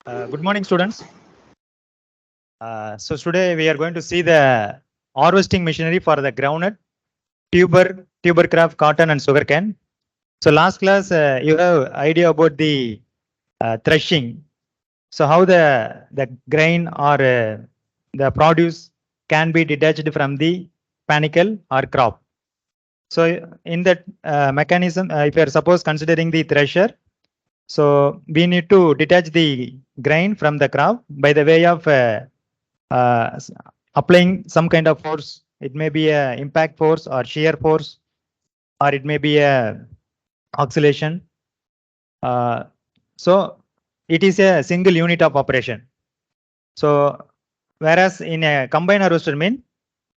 Good morning, students. So today we are going to see the harvesting machinery for the groundnut, tuber crop, cotton, and sugarcane. So last class you have idea about the threshing. So how the grain or the produce can be detached from the panicle or crop. So in that mechanism, if you are suppose considering the thresher, so we need to detach the grain from the crop by the way of applying some kind of force. It may be a impact force or shear force, or it may be a oscillation. So it is a single unit of operation. So whereas in a combine harvester mean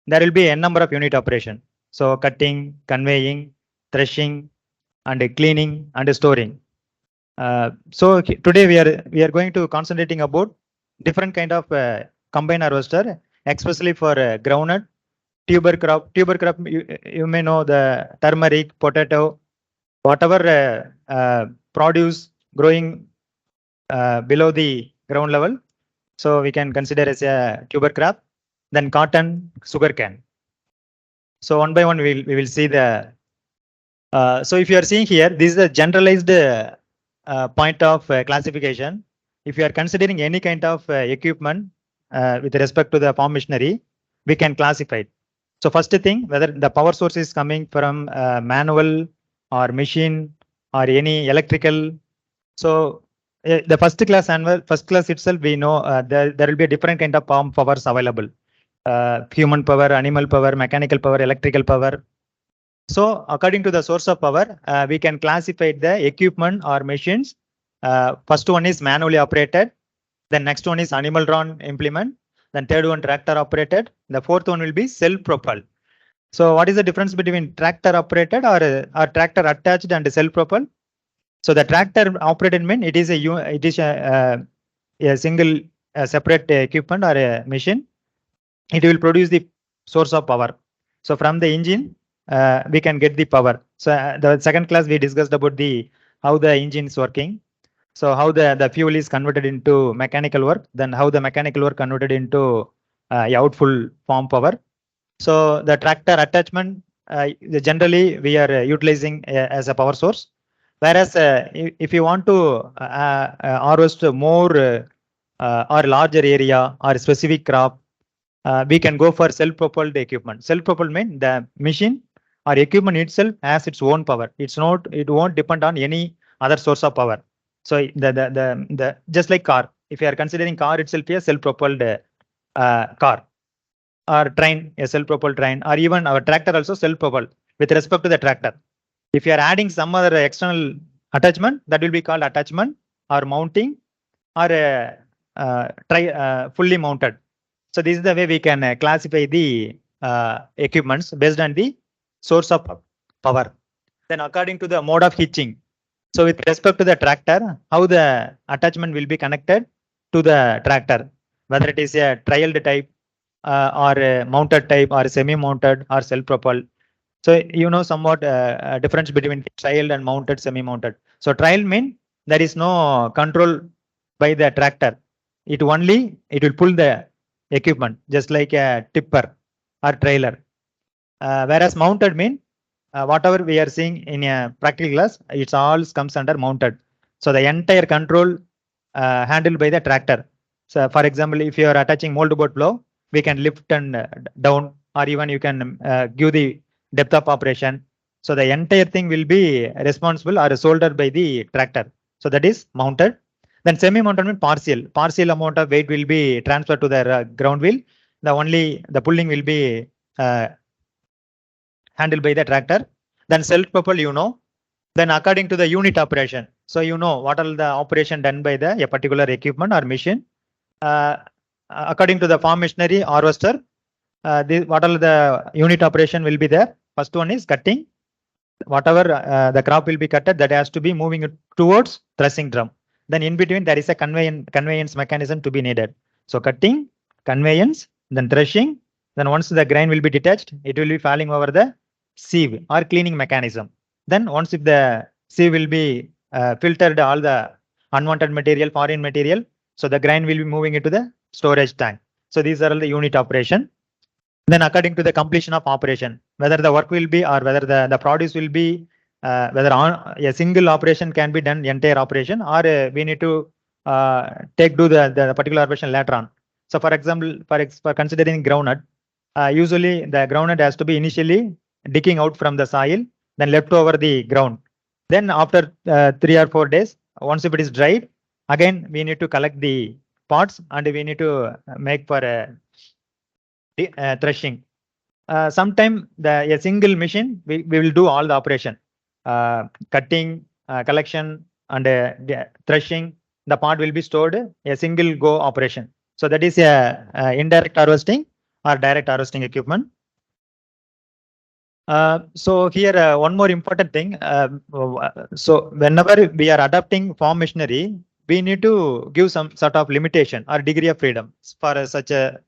there will be n number of unit operation. So cutting, conveying, threshing, and cleaning and storing. So today we are going to concentrating about different kind of combine harvester, especially for groundnut, tuber crop. Tuber crop, you may know the turmeric, potato, whatever produce growing below the ground level. So we can consider as a tuber crop. Then cotton, sugarcane. So one by one we will see the. So if you are seeing here, this is a generalized point of classification. If you are considering any kind of equipment with respect to the farm machinery, we can classify it. So first thing, whether the power source is coming from manual or machine or any electrical. So the first class itself, we know there will be a different kind of farm powers available. Human power, animal power, mechanical power, electrical power. So according to the source of power, we can classify the equipment or machines. First one is manually operated. Then next one is animal drawn implement. Then third one tractor operated. The fourth one will be self-propelled. So what is the difference between tractor operated or tractor attached and self-propelled? So the tractor operated mean it is a single separate equipment or a machine. It will produce the source of power. So from the engine, we can get the power. So the second class we discussed about the how the engine is working. So how the fuel is converted into mechanical work, then how the mechanical work converted into outful farm power. So the tractor attachment, generally we are utilizing as a power source. Whereas if you want to harvest more or larger area or specific crop, we can go for self-propelled equipment. Self-propelled means the machine or equipment itself has its own power. It won't depend on any other source of power. So the just like car, if you are considering car itself a self-propelled car, or train, a self-propelled train, or even our tractor also self-propelled with respect to the tractor. If you are adding some other external attachment, that will be called attachment or mounting or fully mounted. So this is the way we can classify the equipments based on the source of power. Then according to the mode of hitching. So with respect to the tractor, how the attachment will be connected to the tractor, whether it is a trialed type or a mounted type or semi-mounted or self-propelled. So you know somewhat difference between trialed and mounted, semi-mounted. So trial mean there is no control by the tractor. It will pull the equipment just like a tipper or trailer. Whereas mounted mean whatever we are seeing in a practical class, it all comes under mounted. So the entire control handled by the tractor. So for example, if you are attaching mold board plow, we can lift and down, or even you can give the depth of operation. So the entire thing will be responsible or shouldered by the tractor. So that is mounted. Then semi-mounted means partial amount of weight will be transferred to the ground wheel. The pulling will be handled by the tractor. Then self-propelled, you know. Then according to the unit operation. So you know what are the operation done by a particular equipment or machine. According to the farm machinery harvester, what are the unit operation will be there. First one is cutting. Whatever the crop will be cutted, that has to be moving it towards threshing drum. Then in between there is a conveyance mechanism to be needed. So cutting, conveyance, then threshing. Then once the grain will be detached, it will be falling over the sieve or cleaning mechanism. Then once if the sieve will be filtered all the unwanted material, foreign material, So the grain will be moving into the storage tank. So these are all the unit operation. Then according to the completion of operation, whether the work will be or whether the produce will be, whether on a single operation can be done entire operation, or we need to do the particular operation later on. So for example, for considering groundnut, usually the groundnut has to be initially digging out from the soil, then left over the ground. Then after 3 or 4 days, once if it is dried, again we need to collect the pods and we need to make for threshing. Sometime a single machine we will do all the operation, cutting, collection, and threshing. The pod will be stored a single go operation. So that is a indirect harvesting or direct harvesting equipment. So here one more important thing. So whenever we are adopting farm machinery, we need to give some sort of limitation or degree of freedom for such a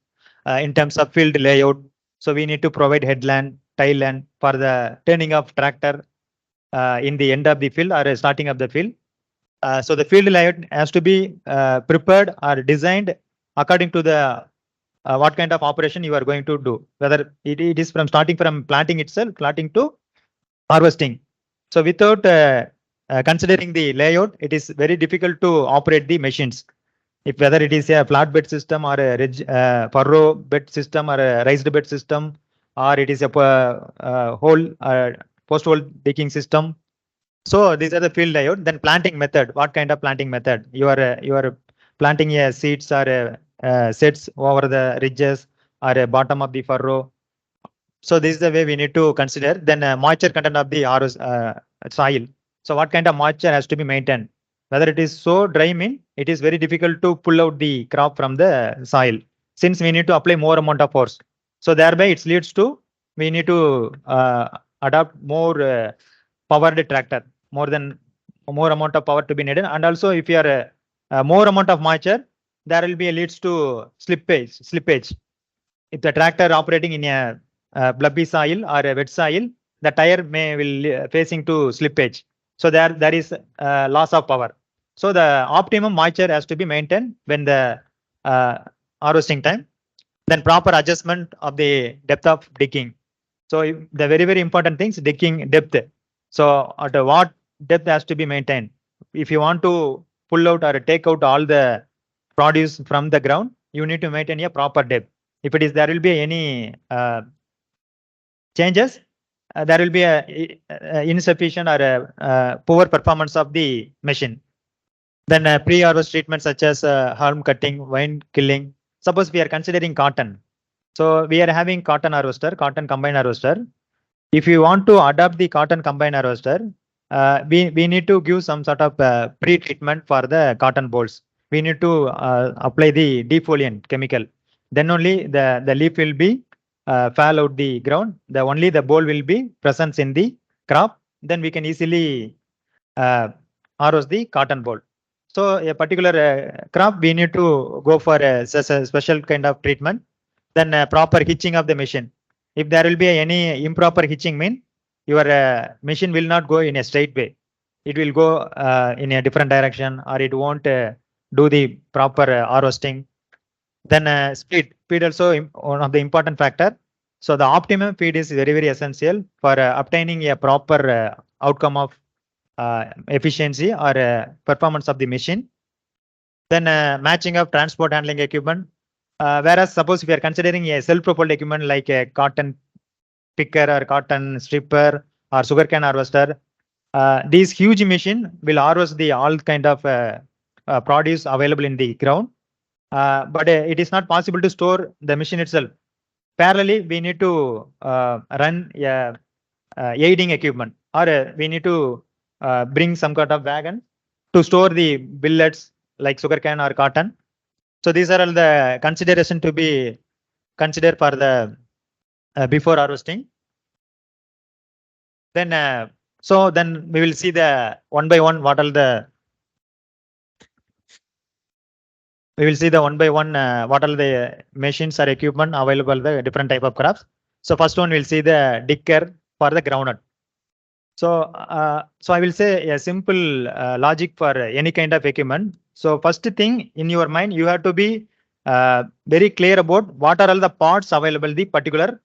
in terms of field layout. So we need to provide headland, tail land for the turning of tractor in the end of the field or starting of the field. So the field layout has to be prepared or designed according to the what kind of operation you are going to do, whether it is from starting from planting itself, planting to harvesting. So without considering the layout, it is very difficult to operate the machines. If whether it is a flat bed system or a furrow bed system or a raised bed system, or it is a post hole digging system. So these are the field layout. Then planting method. What kind of planting method? You are planting a seeds or sets over the ridges or a bottom of the furrow. So this is the way we need to consider. Then moisture content of the soil. So what kind of moisture has to be maintained? Whether it is so dry, it is very difficult to pull out the crop from the soil, since we need to apply more amount of force. So thereby it leads to we need to adopt more powered tractor, more amount of power to be needed. And also if you are more amount of moisture, there will be leads to slippage. If the tractor operating in a blubby soil or a wet soil, the tire will facing to slippage. So there is loss of power. So the optimum moisture has to be maintained when the harvesting time. Then proper adjustment of the depth of digging. So the very important things, digging depth. So at what depth has to be maintained. If you want to pull out or take out all the produce from the ground, you need to maintain a proper depth. If it is there will be any changes, there will be a insufficient or a poor performance of the machine. Then pre-harvest treatment such as harm cutting, vine killing. Suppose we are considering cotton. So we are having cotton harvester, cotton combine harvester. If you want to adopt the cotton combine harvester, we need to give some sort of pre-treatment for the cotton bolls. We need to apply the defoliant chemical. Then only the leaf will be fall out the ground. Only the boll will be present in the crop. Then we can easily harvest the cotton boll. So a particular crop, we need to go for a special kind of treatment. Then proper hitching of the machine. If there will be any improper hitching, your machine will not go in a straight way. It will go in a different direction, or it won't do the proper harvesting. Then speed also one of the important factor. So the optimum feed is very essential for obtaining a proper outcome of efficiency or performance of the machine. Then matching of transport handling equipment. Whereas suppose if you are considering a self-propelled equipment like a cotton picker or cotton stripper or sugarcane harvester, these huge machine will harvest the all kind of produce available in the ground. But it is not possible to store the machine itself. Parallelly, we need to run aiding equipment, or we need to bring some kind of wagon to store the billets like sugarcane or cotton. So these are all the consideration to be considered for the before harvesting. Then so then we will see the one by one what all the what all the machines or equipment available the different type of crops. So first one we'll see the digger for the groundnut. So I will say a simple logic for any kind of equipment. So first thing in your mind, you have to be very clear about what are all the parts available in the particular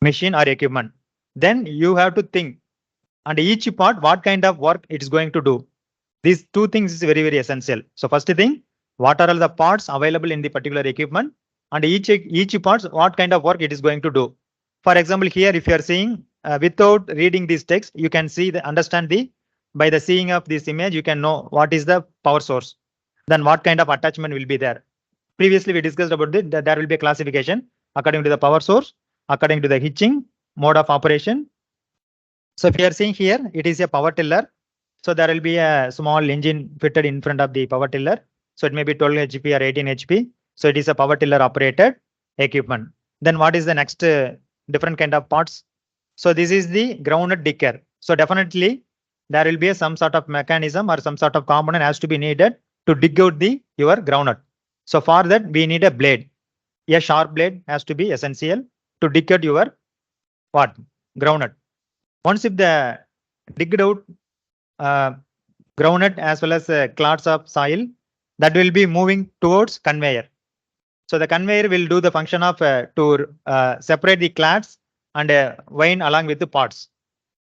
machine or equipment. Then you have to think, and each part what kind of work it is going to do. These two things is very essential. So first thing, what are all the parts available in the particular equipment, and each parts what kind of work it is going to do. For example, here if you are seeing without reading this text, you can see the understand the by the seeing of this image, you can know what is the power source. Then what kind of attachment will be there. Previously we discussed about that there will be a classification according to the power source, according to the hitching mode of operation. So if you are seeing here, it is a power tiller. So there will be a small engine fitted in front of the power tiller. So it may be 12 HP or 18 HP. So it is a power tiller operated equipment. Then what is the next different kind of parts? So this is the groundnut digger. So definitely there will be some sort of mechanism or some sort of component has to be needed to dig out your groundnut. So for that we need a blade. A sharp blade has to be essential to dig out your what? Groundnut. Once if the digged out groundnut as well as clods of soil, that will be moving towards conveyor. So the conveyor will do the function of to separate the clads and vein along with the parts.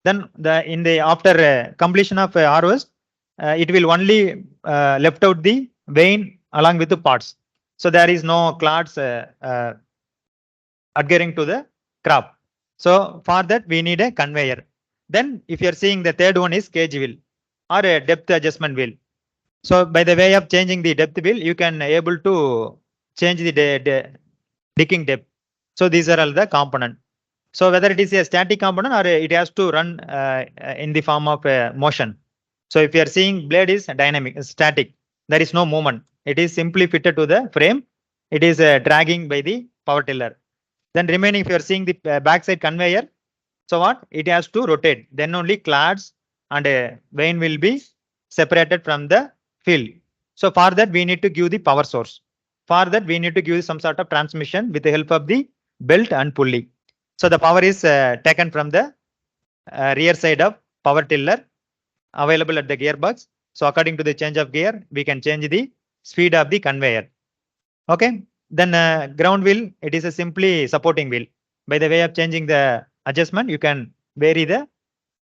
Then after completion of harvest, it will only left out the vein along with the parts. So there is no clads adhering to the crop. So for that we need a conveyor. Then if you are seeing the third one is cage wheel or a depth adjustment wheel. So by the way of changing the depth wheel, you can able to change the digging depth. So these are all the component. So whether it is a static component or it has to run in the form of motion. So if you are seeing blade is dynamic, static, there is no movement. It is simply fitted to the frame. It is dragging by the power tiller. Then remaining, if you are seeing the backside conveyor, so what? It has to rotate. Then only clads and vein will be separated from the field. So for that, we need to give the power source. For that, we need to give some sort of transmission with the help of the belt and pulley. So the power is taken from the rear side of power tiller available at the gearbox. So according to the change of gear, we can change the speed of the conveyor. Okay. Then ground wheel, it is a simply supporting wheel. By the way of changing the adjustment, you can vary the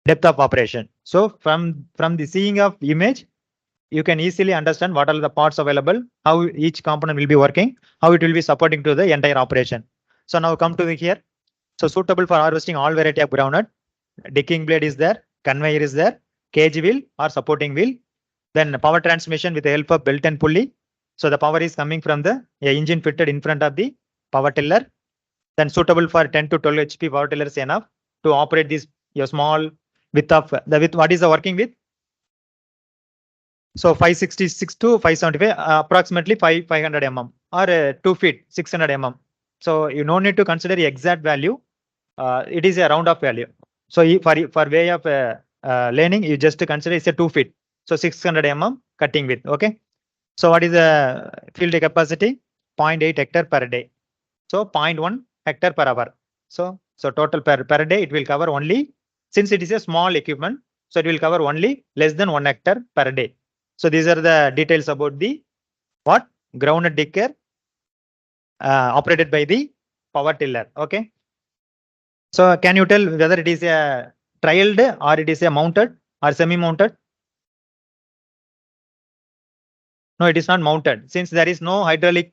depth of operation. So from the seeing of image, you can easily understand what are the parts available, how each component will be working, how it will be supporting to the entire operation. So now come to the here. So suitable for harvesting all variety of groundnut. Digging blade is there, conveyor is there, cage wheel or supporting wheel. Then power transmission with the help of belt and pulley. So the power is coming from the engine fitted in front of the power tiller. Then suitable for 10 to 12 HP power tiller is enough to operate this your small width of the width. What is the working width? So 566 to 575, approximately 500 mm or 2 feet 600 mm. So you no need to consider the exact value. It is a round of value. So for way of learning, you just consider it's a 2 feet. So 600 mm cutting width. Okay. So what is the field capacity? 0.8 hectare per day. So 0.1 hectare per hour. So total per day it will cover only, since it is a small equipment, so it will cover only less than 1 hectare per day. So these are the details about the what groundnut digger operated by the power tiller. Okay. So can you tell whether it is a trialed or it is a mounted or semi-mounted? No, it is not mounted, since there is no hydraulic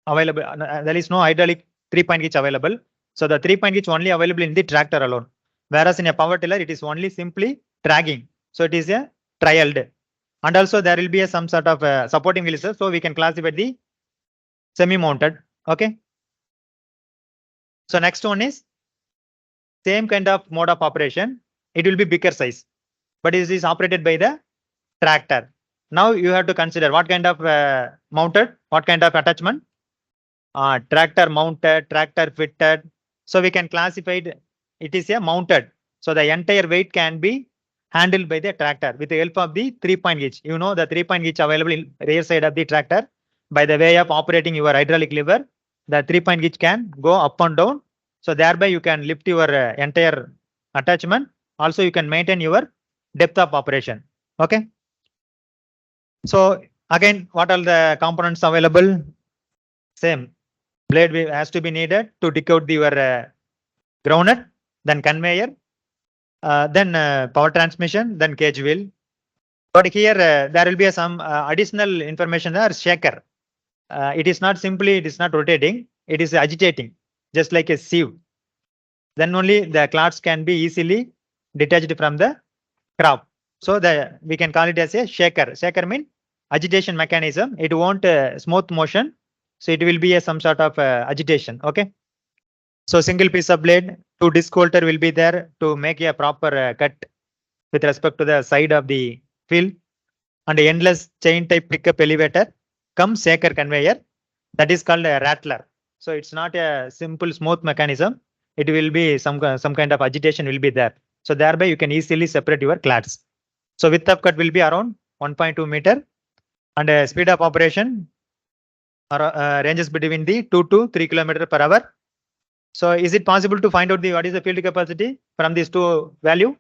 available. There is no hydraulic 3-point hitch available. So the 3-point hitch only available in the tractor alone. Whereas in a power tiller, it is only simply dragging. So it is a trialed. And also there will be some sort of supporting wheels. So we can classify the semi-mounted. Okay. So next one is same kind of mode of operation. It will be bigger size, but it is operated by the tractor. Now you have to consider what kind of mounted, what kind of attachment. Tractor mounted, tractor fitted. So we can classify it is a mounted. So the entire weight can be handled by the tractor with the help of the 3-point hitch. You know the 3-point hitch available in rear side of the tractor. By the way of operating your hydraulic lever, the 3-point hitch can go up and down. So thereby you can lift your entire attachment Also, you can maintain your depth of operation. Okay. So again, what are the components available? Same. Blade has to be needed to dig out your groundnut, then conveyor, then power transmission, then cage wheel. But here there will be some additional information there, shaker. It is not rotating, it is agitating, just like a sieve. Then only the clots can be easily detached from the crop. So we can call it as a shaker. Shaker means agitation mechanism. It won't smooth motion. So it will be some sort of agitation. Okay. So single piece of blade, 2 disc holder will be there to make a proper cut with respect to the side of the field, and endless chain type pickup elevator comes shaker conveyor, that is called a rattler. So it's not a simple smooth mechanism. It will be some kind of agitation will be there. So thereby you can easily separate your clads. So width of cut will be around 1.2 meter, and speed of operation ranges between the 2 to 3 kilometer per hour. So is it possible to find out what is the field capacity from these two value?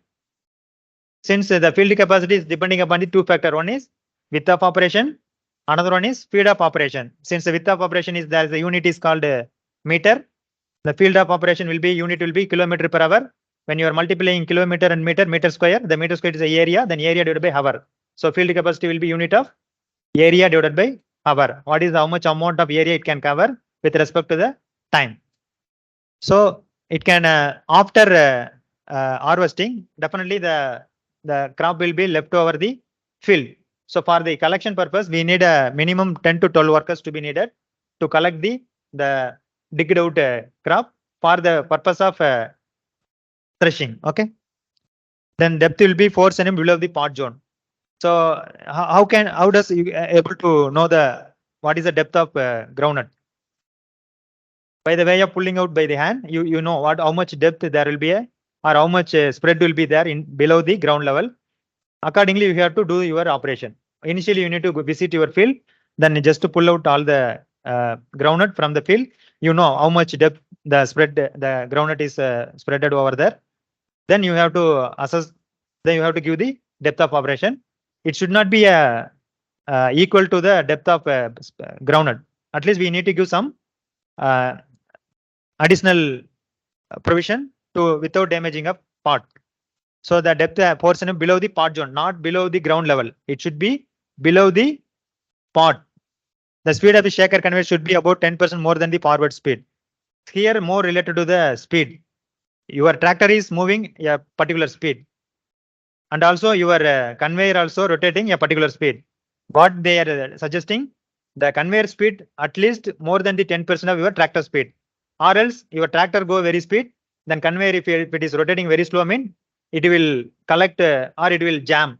Since the field capacity is depending upon the two factor, one is width of operation, another one is speed of operation. Since the width of operation is there, the unit is called meter. The field of operation will be unit will be kilometer per hour. When you are multiplying kilometer and meter square, the meter square is the area, then area divided by hour. So field capacity will be unit of area divided by hour. What is how much amount of area it can cover with respect to the time? So it can after harvesting, definitely the crop will be left over the field. So for the collection purpose, we need a minimum 10 to 12 workers to be needed to collect the digged out crop for the purpose of threshing. Okay. Then depth will be 4 cm below the pot zone. So how does you able to know what is the depth of groundnut? By the way of pulling out by the hand, you know how much depth there will be or how much spread will be there in below the ground level. Accordingly, you have to do your operation. Initially, you need to visit your field, then just to pull out all the groundnut from the field. You know how much depth the groundnut is spreaded over there. Then you have to assess. Then you have to give the depth of operation. It should not be equal to the depth of groundnut. At least we need to give some additional provision to without damaging a pot. So the depth portion below the pot zone, not below the ground level. It should be below the pot. The speed of the shaker conveyor should be about 10% more than the forward speed. Here more related to the speed. Your tractor is moving a particular speed, and also your conveyor also rotating a particular speed. What they are suggesting, the conveyor speed at least more than the 10% of your tractor speed, or else your tractor go very speed, then conveyor if it is rotating very slow, mean it will collect or it will jam.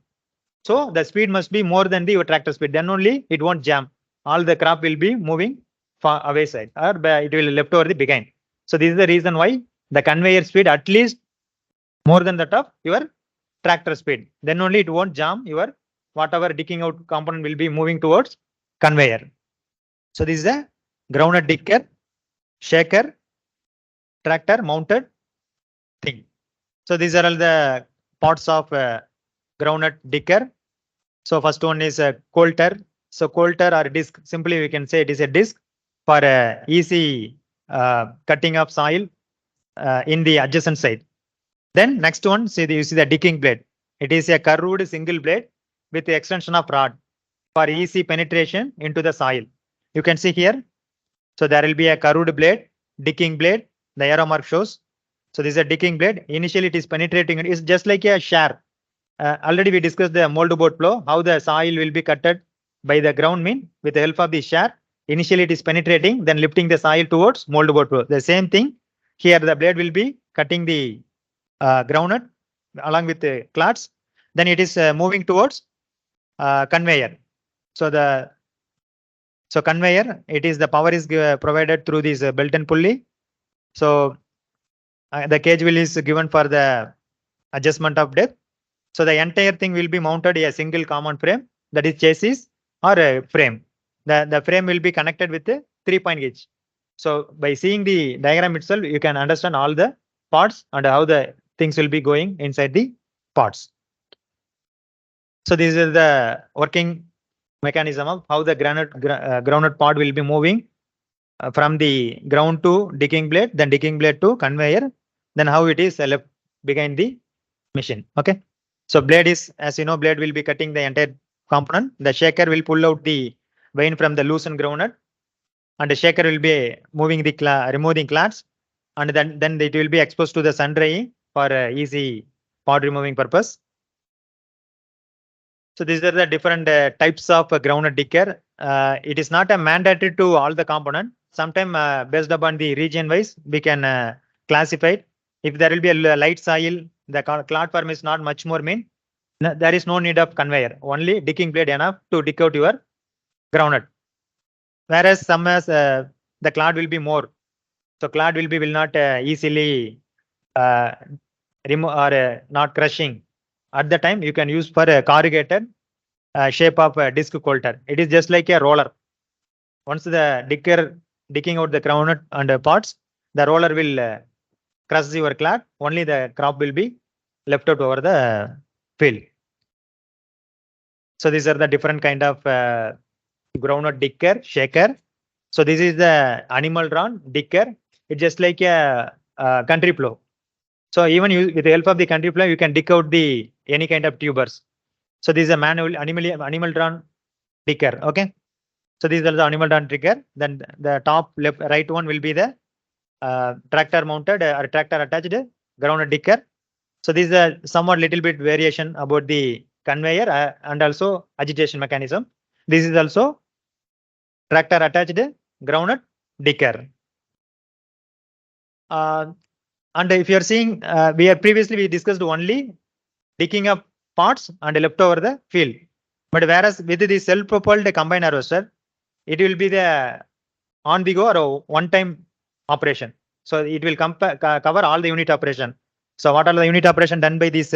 So the speed must be more than your tractor speed, then only it won't jam. All the crop will be moving far away side, or it will left over the behind. So this is the reason why the conveyor speed at least more than that of your tractor speed. Then only it won't jam your whatever digging out component will be moving towards conveyor. So this is a groundnut digger, shaker, tractor mounted thing. So these are all the parts of groundnut digger. So first one is a coulter. So coulter or disc, simply we can say it is a disc for easy cutting of soil in the adjacent side. Then next one, you see the digging blade. It is a curved single blade with the extension of rod for easy penetration into the soil. You can see here. So there will be a curved blade, digging blade. The arrow mark shows. So this is a digging blade. Initially, it is penetrating. It is just like a share. Already we discussed the mold board flow, how the soil will be cutted by the ground mean with the help of the share. Initially, it is penetrating, then lifting the soil towards mold board flow. The same thing here, the blade will be cutting the groundnut along with the clots. Then it is moving towards conveyor. So conveyor, it is the power is provided through this belt and pulley. So the cage wheel is given for the adjustment of depth. So the entire thing will be mounted a single common frame, that is chassis or a frame. The frame will be connected with a 3-point gauge. So by seeing the diagram itself, you can understand all the parts and how the things will be going inside the pots. So this is the working mechanism of how the groundnut pod will be moving from the ground to digging blade, then digging blade to conveyor, then how it is left behind the machine. Okay. So blade is, as you know, blade will be cutting the entire component. The shaker will pull out the vein from the loosened groundnut, and the shaker will be moving the removing clads, and then it will be exposed to the sun drying for easy pod removing purpose. So these are the different types of groundnut digger. It is not a mandatory to all the component. Sometimes based upon the region wise, we can classify it. If there will be a light soil, the clod form is not much more mean. There is no need of conveyor. Only digging blade enough to dig out your groundnut. Whereas some as the clod will be more. So clod will not easily remove or not crushing. At the time you can use for a corrugated shape of a disc coulter. It is just like a roller. Once the digger digging out the groundnut and pots, the roller will crush your clod. Only the crop will be left out over the field. So these are the different kind of groundnut digger, shaker. So this is the animal drawn digger. It's just like a country plow. So even with the help of the country plow, you can dig out the any kind of tubers. So this is a manual animal drawn digger. Okay. So these are the animal drawn digger. Then the top left right one will be the tractor mounted or tractor attached groundnut digger. So this is a somewhat little bit variation about the conveyor and also agitation mechanism. This is also tractor attached groundnut digger. And if you are seeing, we discussed only digging up parts and left over the field. But whereas with the self-propelled combine harvester, it will be the on the go or one-time operation. So it will cover all the unit operation. So what are the unit operation done by this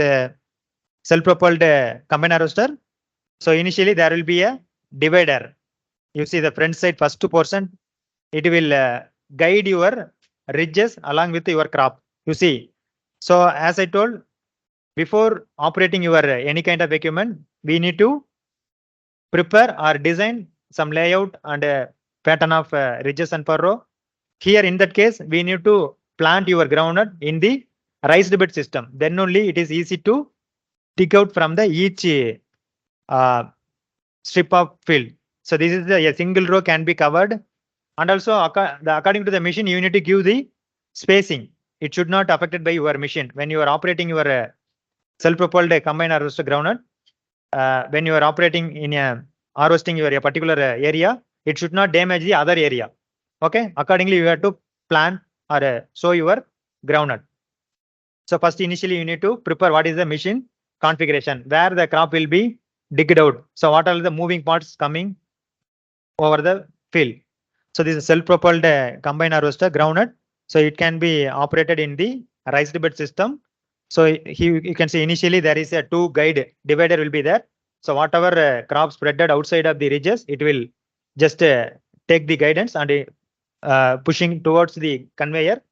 self-propelled combine harvester? So initially there will be a divider. You see the front side first portion, it will guide your ridges along with your crop. You see. So as I told, before operating your any kind of equipment, we need to prepare or design some layout and pattern of ridges and furrow. Here in that case, we need to plant your groundnut in the raised bed system. Then only it is easy to dig out from the each strip of field. So this is a single row can be covered, and also according to the machine, you need to give the spacing. It should not affected by your machine when you are operating your self-propelled combine harvester groundnut. When you are operating in a harvesting your particular area, it should not damage the other area. Okay, accordingly you have to plan or sow your groundnut. So first initially you need to prepare what is the machine configuration where the crop will be digged out. So what are the moving parts coming over the field? So this is self-propelled combine harvester groundnut. So it can be operated in the raised bed system. So you can see initially there is a two guide divider will be there. So whatever crop spreaded outside of the ridges, it will just take the guidance and pushing towards the conveyor.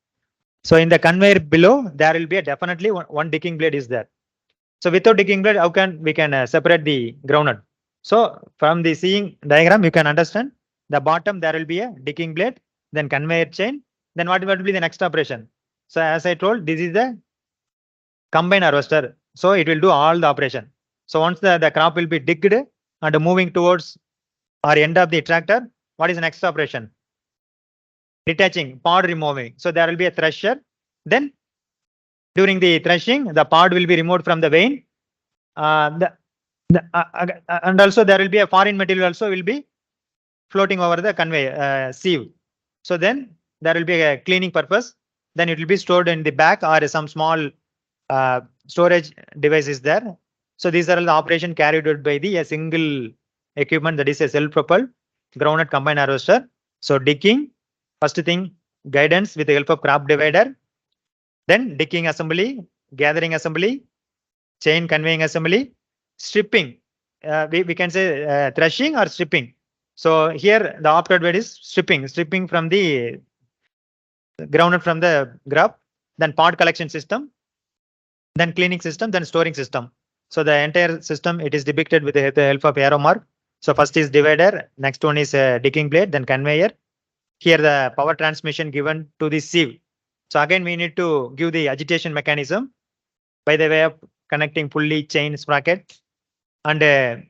So in the conveyor below, there will be definitely one digging blade is there. So without digging blade, how can we can separate the groundnut? So from the seeing diagram, you can understand the bottom there will be a digging blade, then conveyor chain, then what will be the next operation? So as I told, this is the combine harvester. So it will do all the operation. So once the crop will be digged and moving towards or end of the tractor, what is the next operation? Detaching, pod removing. So there will be a thresher. Then during the threshing, the pod will be removed from the vein. And also there will be a foreign material also will be floating over the conveyor sieve. So then there will be a cleaning purpose. Then it will be stored in the back or some small storage device is there. So these are the operation carried out by the a single equipment, that is a self-propelled groundnut combine harvester. So digging, first thing, guidance with the help of crop divider, then digging assembly, gathering assembly, chain conveying assembly, stripping. We can say threshing or stripping. So here the opted word is stripping from the groundnut from the crop, then pod collection system, then cleaning system, then storing system. So the entire system, it is depicted with the help of arrow mark. So first is divider, next one is digging blade, then conveyor. Here the power transmission given to the sieve. So again, we need to give the agitation mechanism by the way of connecting pulley, chain, sprocket, and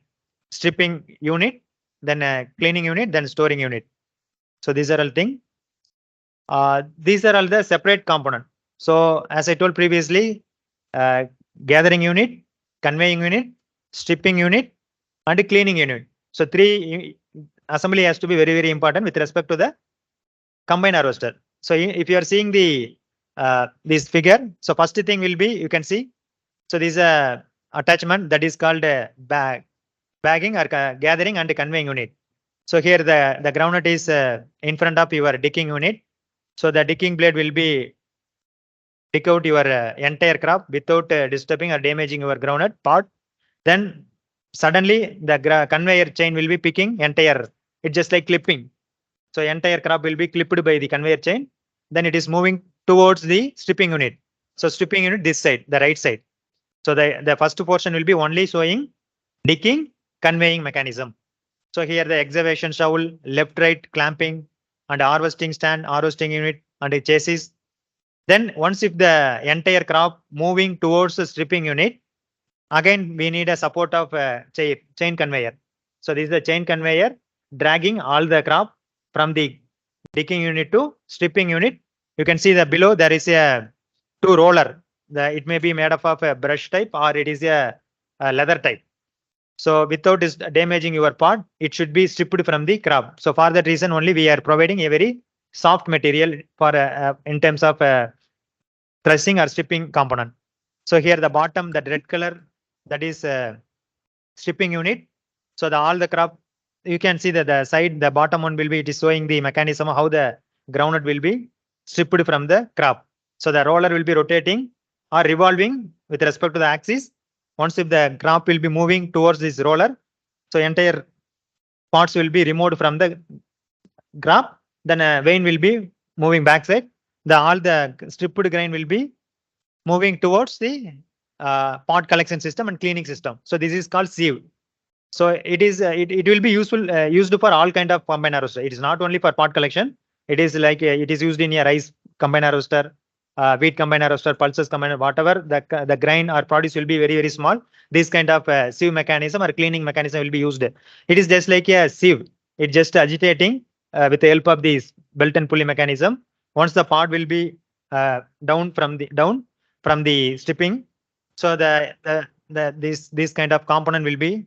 stripping unit, then cleaning unit, then storing unit. So these are all things. These are all the separate component. So as I told previously, gathering unit, conveying unit, stripping unit, and cleaning unit. So three assembly has to be very, very important with respect to the combine harvester. So if you are seeing the this figure, so first thing will be, you can see, so this is a attachment that is called a bagging or gathering and conveying unit. So here the groundnut is in front of your digging unit. So the digging blade will be dig out your entire crop without disturbing or damaging your groundnut part. Then suddenly the conveyor chain will be picking entire. It's just like clipping. So entire crop will be clipped by the conveyor chain. Then it is moving towards the stripping unit. So stripping unit this side, the right side. So the first portion will be only showing digging, conveying mechanism. So here the excavation shovel, left, right, clamping, and harvesting stand, harvesting unit, and a chassis. Then once if the entire crop moving towards the stripping unit, again we need a support of chain conveyor. So this is the chain conveyor dragging all the crop from the digging unit to stripping unit. You can see that below there is a two roller. It may be made up of a brush type or it is a leather type. So without damaging your part, it should be stripped from the crop. So for that reason only we are providing a very soft material for in terms of threshing or stripping component. So here the bottom, that red color, that is stripping unit. So all the crop, you can see that the side, the bottom one will be, it is showing the mechanism of how the groundnut will be stripped from the crop. So the roller will be rotating or revolving with respect to the axis. Once if the crop will be moving towards this roller, so entire parts will be removed from the crop. Then a vein will be moving backside. All the stripped grain will be moving towards the pot collection system and cleaning system. So this is called sieve. So it is it will be useful used for all kind of combine harvester. It is not only for pot collection. It is like it is used in a rice combine harvester, wheat combine harvester, pulses combine, whatever the grain or produce will be very, very small. This kind of sieve mechanism or cleaning mechanism will be used. It is just like a sieve. It's just agitating with the help of this belt and pulley mechanism. Once the part will be down from the stripping, so this kind of component will be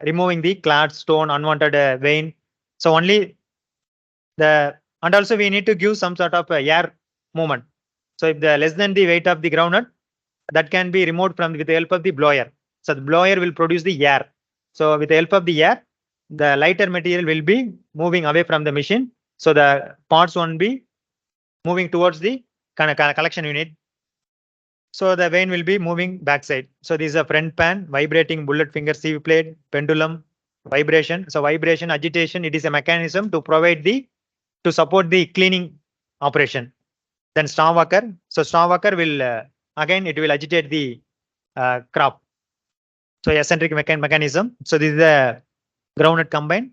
removing the clad stone, unwanted vein. So only and also we need to give some sort of air movement. So if the less than the weight of the groundnut, that can be removed from with the help of the blower. So the blower will produce the air. So with the help of the air, the lighter material will be moving away from the machine. So the parts won't be moving towards the collection unit. So the vein will be moving backside. So this is a front pan, vibrating bullet finger sieve plate, pendulum, vibration. So vibration, agitation, it is a mechanism to provide to support the cleaning operation. Then straw walker. So straw walker will again it will agitate the crop. So eccentric mechanism. So this is the groundnut combine.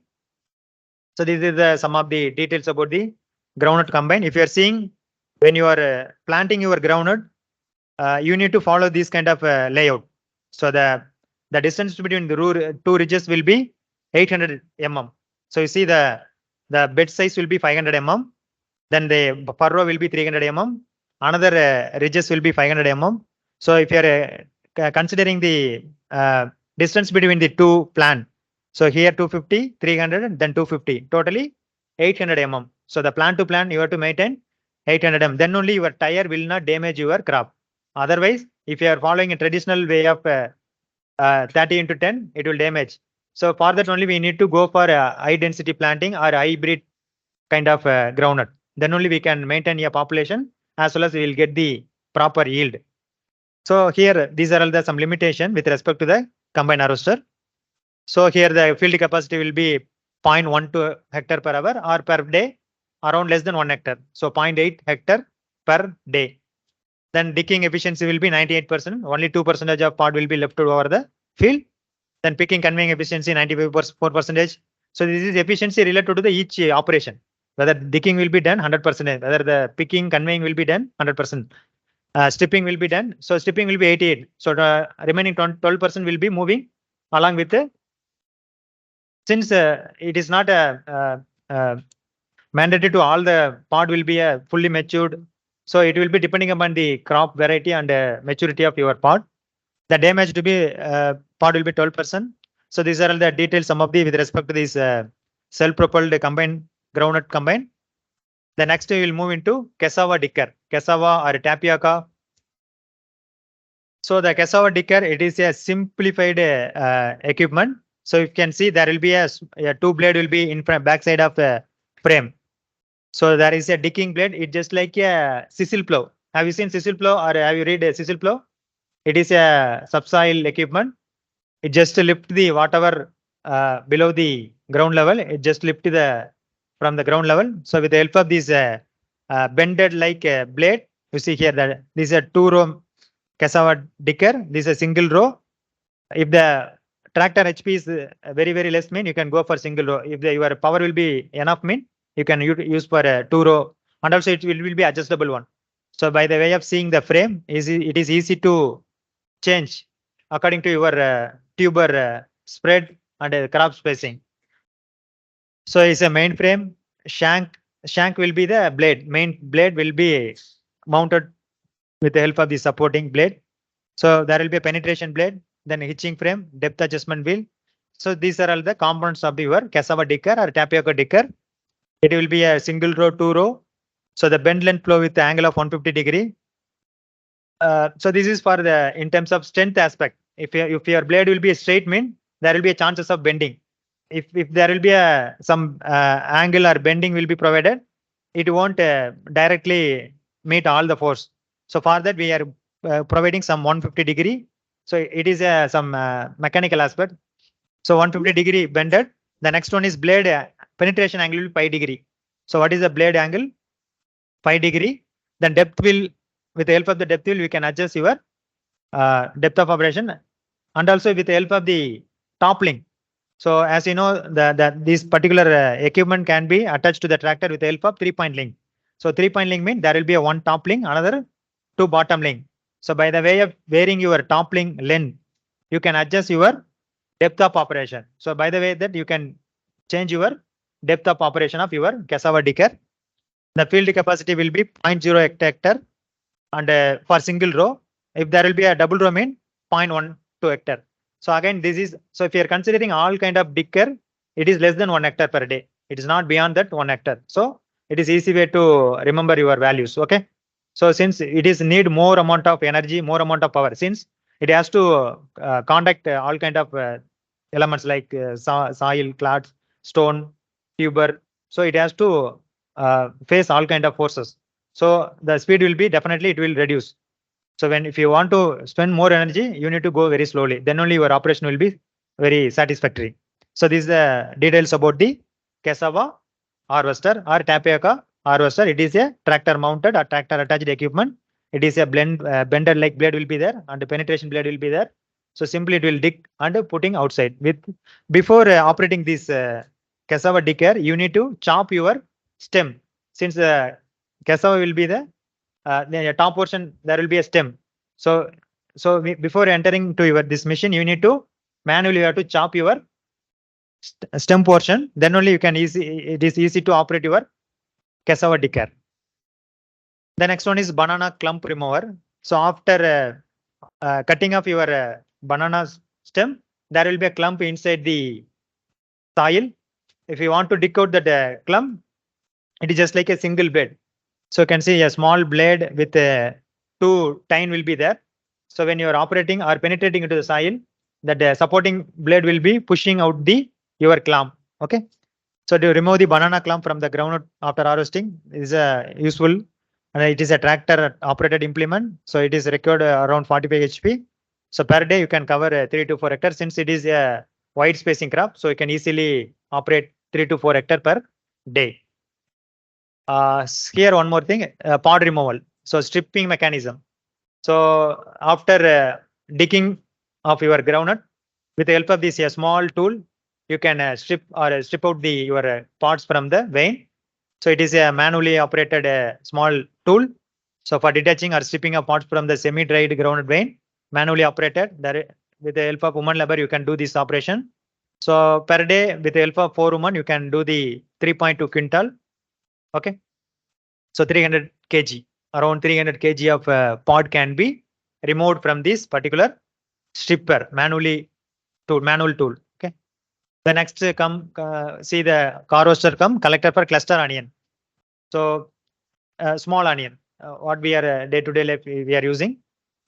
So this is some of the details about the groundnut combine. If you are seeing when you are planting your groundnut, you need to follow this kind of layout. So the distance between the two ridges will be 800 mm. So you see the bed size will be 500 mm. Then the furrow will be 300 mm. Another ridges will be 500 mm. So if you are considering the distance between the two plant, so here 250, 300, and then 250, totally 800 mm. So the plant to plant you have to maintain 800 mm. Then only your tire will not damage your crop. Otherwise, if you are following a traditional way of 30 into 10, it will damage. So for that only we need to go for high density planting or hybrid kind of groundnut. Then only we can maintain a population as well as we will get the proper yield. So here these are all some limitation with respect to the combine harvester. So here the field capacity will be 0.12 hectare per hour or per day, around less than 1 hectare. So 0.8 hectare per day. then digging efficiency will be 98%. Only 2% of pod will be left over the field. Then picking conveying efficiency 94%. So this is efficiency related to the each operation. Whether digging will be done 100%, whether the picking conveying will be done 100%. Stripping will be done. So stripping will be 88. So the remaining 12% will be moving along with the, since it is not a mandatory to all the pod will be fully matured. So it will be depending upon the crop variety and maturity of your pod. The damage to be pod will be 12%. So these are all the details, some of the with respect to this self-propelled combined groundnut combine. The next we will move into cassava dicker, cassava or tapioca. So the cassava dicker, it is a simplified equipment. So you can see there will be a two blade will be in front backside of the frame. So there is a digging blade. It's just like a sisal plow. Have you seen sisal plow or have you read a sisal plow? It is a subsoil equipment. It just lift the whatever below the ground level. It just lift the from the ground level. So with the help of this bended like blade, you see here that this is a 2-row cassava digger. This is a single row. If the tractor HP is very less, mean you can go for single row. If your power will be enough, mean you can use for a 2-row, and also it will be adjustable one. So by the way of seeing the frame, it is easy to change according to your tuber spread and crop spacing. So it's a main frame. Shank will be the blade. Main blade will be mounted with the help of the supporting blade. So there will be a penetration blade, then hitching frame, depth adjustment wheel. So these are all the components of your cassava digger or tapioca digger. It will be a single row, 2-row. So the bend length flow with the angle of 150 degree. So this is for the in terms of strength aspect. If your blade will be a straight, mean there will be a chances of bending. If there will be some angle or bending will be provided, it won't directly meet all the force. So for that we are providing some 150 degree. So it is some mechanical aspect. So 150 degree bended. The next one is blade penetration angle will be 5 degree. So what is the blade angle? 5 degree. Then depth will, with the help of the depth wheel, we can adjust your depth of operation, and also with the help of the toppling. So as you know, this particular equipment can be attached to the tractor with the help of 3-point link. So 3-point link means there will be a one top link, another 2 bottom link. So by the way of varying your top link length, you can adjust your depth of operation. So by the way that you can change your depth of operation of your cassava digger. The field capacity will be 0.0 hectare, and for single row, if there will be a double row, mean 0.12 hectare. So again, this is, so if you are considering all kind of digger, it is less than 1 hectare per day. It is not beyond that 1 hectare. So it is easy way to remember your values. Okay. So since it is need more amount of energy, more amount of power, since it has to conduct all kind of elements like soil, clods, stone, tuber. So it has to face all kind of forces. So the speed will be definitely it will reduce. So if you want to spend more energy, you need to go very slowly. Then only your operation will be very satisfactory. So this is the details about the cassava harvester or tapioca harvester. It is a tractor mounted or tractor attached equipment. It is a bender like blade will be there, and the penetration blade will be there. So simply it will dig and putting outside. Before operating this cassava digger, you need to chop your stem. Since the cassava will be the top portion, there will be a stem. So before entering to this machine, you need to manually have to chop your stem portion. Then only you can it is easy to operate your cassava digger. The next one is banana clump remover. So after cutting off your banana stem, there will be a clump inside the soil. If you want to dig out that clump, it is just like a single blade. So you can see a small blade with 2 tine will be there. So when you are operating or penetrating into the soil, that supporting blade will be pushing out your clump. Okay. So to remove the banana clump from the ground after harvesting is useful, and it is a tractor operated implement. So it is required around 45 HP. So per day you can cover 3 to 4 hectares, since it is a wide spacing crop. So you can easily operate 3 to 4 hectares per day. Here one more thing, pod removal. So stripping mechanism. So after digging of your groundnut, with the help of this small tool, you can strip out your parts from the vein. So it is a manually operated small tool. So for detaching or stripping of parts from the semi-dried groundnut vein, manually operated. With the help of human labor, you can do this operation. So per day, with the help of 4 women, you can do the 3.2 quintal. Okay. So 300 kg, around 300 kg of pod can be removed from this particular stripper, manual tool. Okay. The next see the car roaster collector for cluster onion. So small onion, what we are day to day life we are using.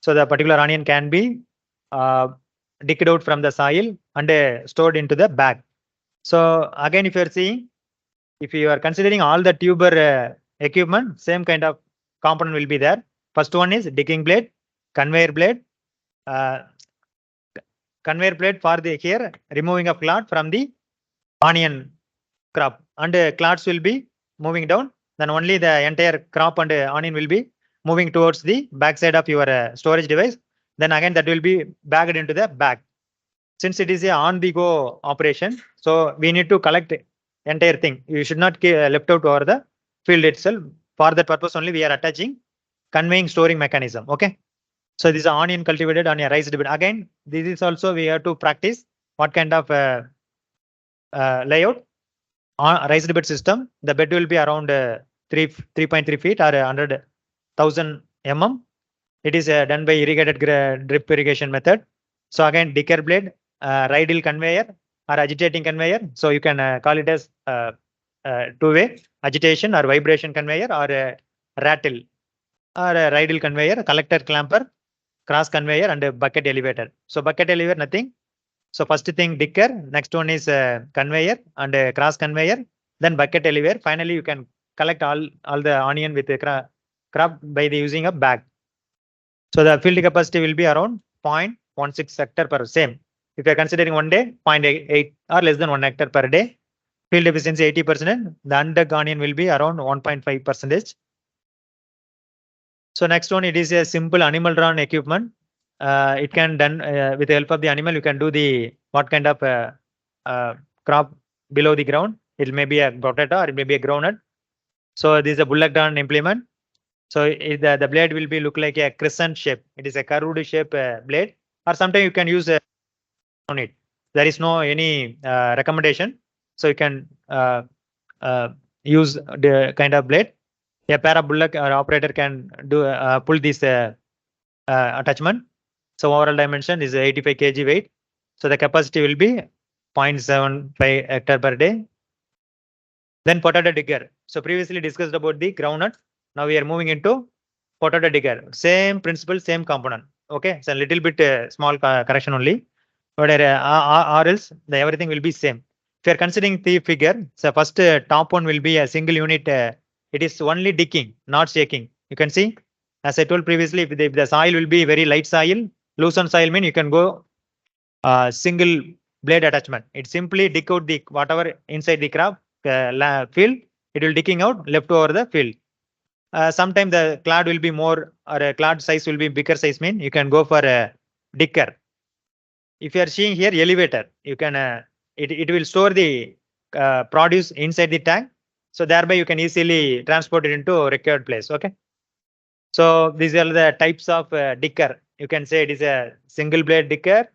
So the particular onion can be digged out from the soil and stored into the bag. So again, if you are seeing, if you are considering all the tuber equipment, same kind of component will be there. First one is digging blade, conveyor blade, uh, for the here removing of clot from the onion crop, and clots will be moving down. Then only the entire crop and onion will be moving towards the backside of your storage device. Then again that will be bagged into the bag. Since it is a on the go operation, so we need to collect entire thing. You should not left out over the field itself. For that purpose only we are attaching conveying storing mechanism. Okay. So this is onion cultivated on a raised bed. Again, this is also we have to practice what kind of layout. Raised bed system. The bed will be around 3.3 feet or 100,000 mm. It is done by irrigated drip irrigation method. So again, dicker blade, radial conveyor or agitating conveyor. So you can call it as two-way agitation or vibration conveyor or rattle or radial conveyor, collector clamper, cross conveyor and a bucket elevator. So bucket elevator, nothing. So first thing dicker, next one is conveyor and cross conveyor, then bucket elevator. Finally, you can collect all the onion with the crop by the using a bag. So the field capacity will be around 0.16 hectare per same. If you are considering one day, 0.8 or less than 1 hectare per day. Field efficiency 80%. The undug onion will be around 1.5%. So next one, it is a simple animal drawn equipment. It can done with the help of the animal. You can do the what kind of crop below the ground. It may be a potato or it may be a groundnut. So this is a bullock drawn implement. So the blade will be look like a crescent shape. It is a curved shape blade, or sometimes you can use on it. There is no any recommendation. So you can use the kind of blade. A pair of bullock or operator can do pull this attachment. So overall dimension is 85 kg weight. So the capacity will be 0.75 hectare per day. Then potato digger. So previously discussed about the groundnut. Now we are moving into potato digger. Same principle, same component. Okay, so a little bit small correction only, but or else the everything will be same. If you are considering the figure, so first top one will be a single unit. It is only digging, not shaking. You can see, as I told previously, if the soil will be very light soil, loosened soil mean you can go single blade attachment. It simply dig out the whatever inside the crop field. It will digging out left over the field. Sometimes the clad will be more or a clad size will be bigger size mean you can go for a digger. If you are seeing here elevator, you can it will store the produce inside the tank. So thereby you can easily transport it into required place. Okay. So these are the types of digger. You can say it is a single blade digger,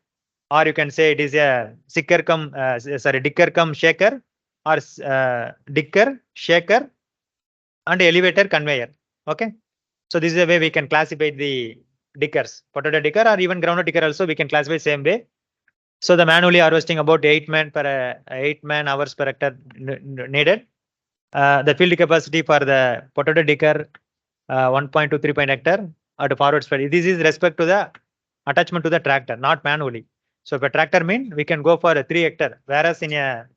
or you can say it is a digger cum shaker, or digger, shaker, and elevator conveyor. Okay. So this is the way we can classify the diggers, potato digger or even groundnut digger also we can classify same way. So the manually harvesting about 8 man hours per hectare needed. The field capacity for the potato digger 1.2 3 hectare at forward spread. This is respect to the attachment to the tractor, not manually. So if a tractor mean we can go for a 3 hectare, whereas in a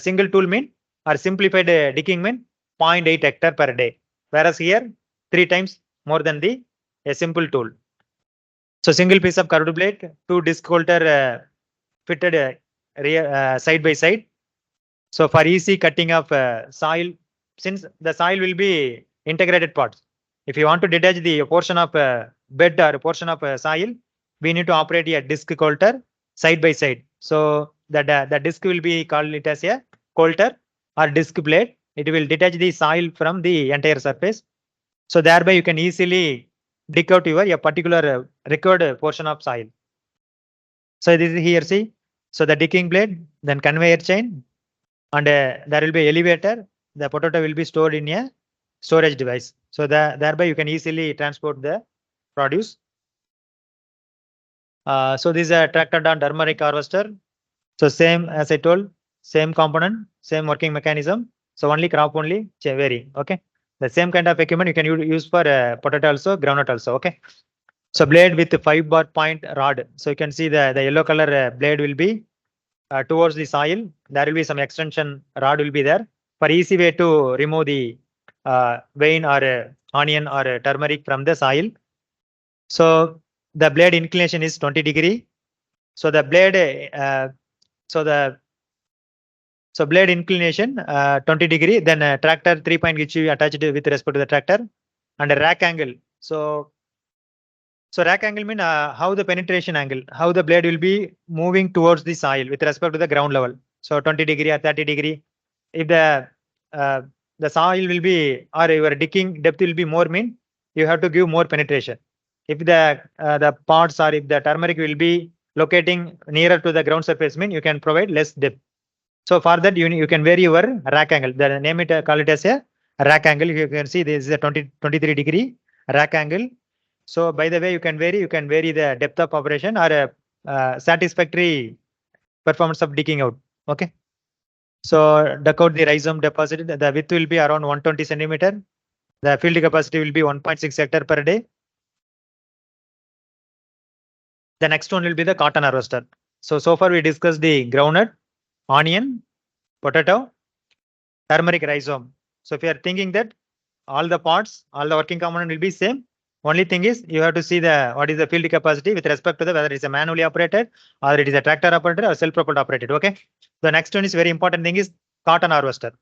single tool mean or simplified digging mean 0.8 hectare per day, whereas here 3 times more than the a simple tool. So single piece of curved blade, 2 disc holder fitted side by side. So for easy cutting of soil, since the soil will be integrated parts. If you want to detach the portion of bed or portion of soil, we need to operate a disc coulter side by side. So the disc will be called it as a coulter or disc blade. It will detach the soil from the entire surface. So thereby you can easily dig out your a particular required portion of soil. So this is here, see. So the digging blade, then conveyor chain, and there will be elevator. The potato will be stored in a storage device. So thereby you can easily transport the produce. So this is a tractor down turmeric harvester. So same as I told, same component, same working mechanism. So only crop only vary. Okay. The same kind of equipment you can use for potato also, groundnut also. Okay. So blade with 5-bar point rod. So you can see the yellow color blade will be towards the soil. There will be some extension rod will be there for easy way to remove the vein or onion or turmeric from the soil. So the blade inclination is 20 degree. So the blade, so blade inclination 20 degree. Then tractor 3-point which you attached with respect to the tractor, and a rack angle. So rack angle mean how the penetration angle, how the blade will be moving towards the soil with respect to the ground level. So 20 degree or 30 degree. If the soil will be or your digging depth will be more, mean you have to give more penetration. If the pots or if the turmeric will be locating nearer to the ground surface, mean you can provide less depth. So for that you can vary your rack angle. The name it call it as a rack angle. You can see this is a 23 degree rack angle. So by the way, you can vary the depth of operation or satisfactory performance of digging out. Okay. So duck out the rhizome deposit. The width will be around 120 centimeter. The field capacity will be 1.6 hectare per day. The next one will be the cotton harvester. So far we discussed the groundnut, onion, potato, turmeric, rhizome. So if you are thinking that all the parts, all the working component will be same, only thing is you have to see what is the field capacity with respect to whether it is a manually operated or it is a tractor operated or self-propelled operated. Okay. The next one is very important thing is cotton harvester.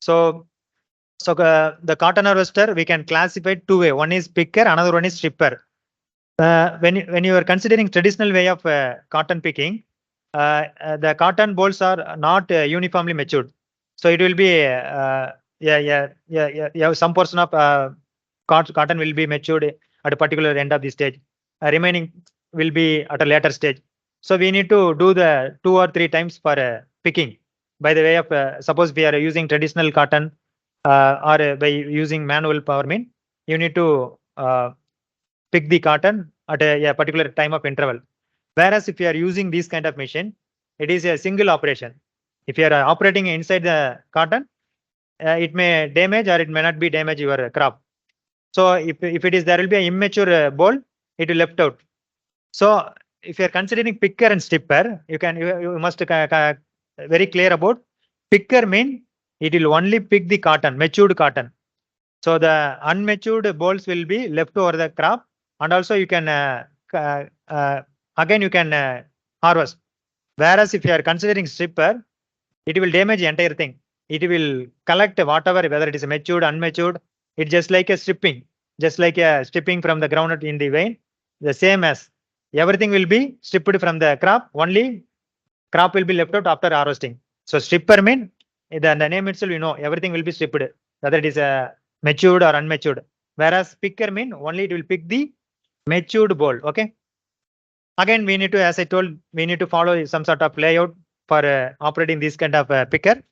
So the cotton harvester we can classify two way. One is picker, another one is stripper. When you are considering traditional way of cotton picking, the cotton bolls are not uniformly matured. So it will be some portion of cotton will be matured at a particular end of the stage. Remaining will be at a later stage. So we need to do the 2 or 3 times for picking. By the way of suppose we are using traditional cotton or by using manual power mean, you need to pick the cotton at a particular time of interval. Whereas if you are using this kind of machine, it is a single operation. If you are operating inside the cotton, it may damage or it may not be damage your crop. So if it is there will be an immature boll, it will left out. So if you are considering picker and stripper, you must very clear about picker mean it will only pick the cotton, matured cotton. So the unmatured bolls will be left over the crop, and also you can again you can harvest. Whereas if you are considering stripper, it will damage the entire thing. It will collect whatever, whether it is matured, unmatured. It's just like a stripping, just like a stripping from the groundnut in the vein. The same as everything will be stripped from the crop. Only crop will be left out after harvesting. So stripper mean the name itself, you know, everything will be stripped, whether it is matured or unmatured. Whereas picker mean only it will pick the matured boll. Okay. Again, we need to, as I told, we need to follow some sort of layout for operating this kind of picker.